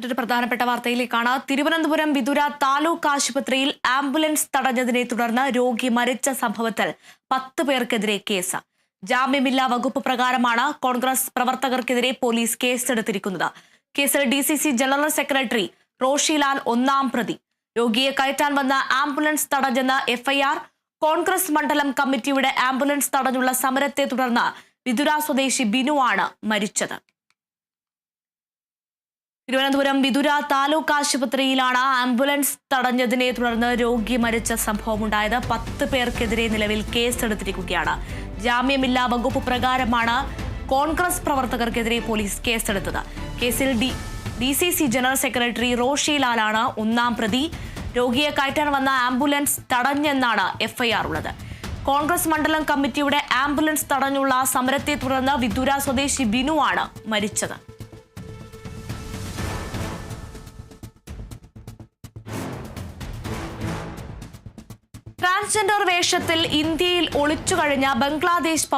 മറ്റൊരു പ്രധാനപ്പെട്ട വാർത്തയിലേക്കാണ്. തിരുവനന്തപുരം വിതുര താലൂക്ക് ആശുപത്രിയിൽ ആംബുലൻസ് തടഞ്ഞതിനെ തുടർന്ന് രോഗി മരിച്ച സംഭവത്തിൽ 10 പേർക്കെതിരെ കേസ്. ജാമ്യമില്ലാ വകുപ്പ് പ്രകാരമാണ് കോൺഗ്രസ് പ്രവർത്തകർക്കെതിരെ പോലീസ് കേസെടുത്തിരിക്കുന്നത്. കേസിൽ DCC ജനറൽ സെക്രട്ടറി റോഷിലാൽ ഒന്നാം പ്രതി. രോഗിയെ കയറ്റാൻ വന്ന ആംബുലൻസ് തടഞ്ഞെന്ന് FIR. കോൺഗ്രസ് മണ്ഡലം കമ്മിറ്റിയുടെ ആംബുലൻസ് തടഞ്ഞുള്ള സമരത്തെ തുടർന്ന് വിതുര സ്വദേശി ബിനു ആണ് മരിച്ചത്. തിരുവനന്തപുരം വിതുര താലൂക്ക് ആശുപത്രിയിലാണ് ആംബുലൻസ് തടഞ്ഞതിനെ തുടർന്ന് രോഗി മരിച്ച സംഭവമുണ്ടായത്. 10 പേർക്കെതിരെ നിലവിൽ കേസെടുത്തിരിക്കുകയാണ്. ജാമ്യമില്ലാ വകുപ്പ് പ്രകാരമാണ് കോൺഗ്രസ് പ്രവർത്തകർക്കെതിരെ പോലീസ് കേസെടുത്തത്. കേസിൽ DCC ജനറൽ സെക്രട്ടറി റോഷിലാലാണ് ഒന്നാം പ്രതി. രോഗിയെ കയറ്റാൻ വന്ന ആംബുലൻസ് തടഞ്ഞെന്നാണ് FIR ഉള്ളത്. കോൺഗ്രസ് മണ്ഡലം കമ്മിറ്റിയുടെ ആംബുലൻസ് തടഞ്ഞുള്ള സമരത്തെ തുടർന്ന് വിതുര സ്വദേശി ബിനു ആണ് മരിച്ചത്. ട്രാൻസ്ജെൻഡർ വേഷത്തിൽ ഇന്ത്യയിൽ ഒളിച്ചുകഴിഞ്ഞ ബംഗ്ലാദേശ്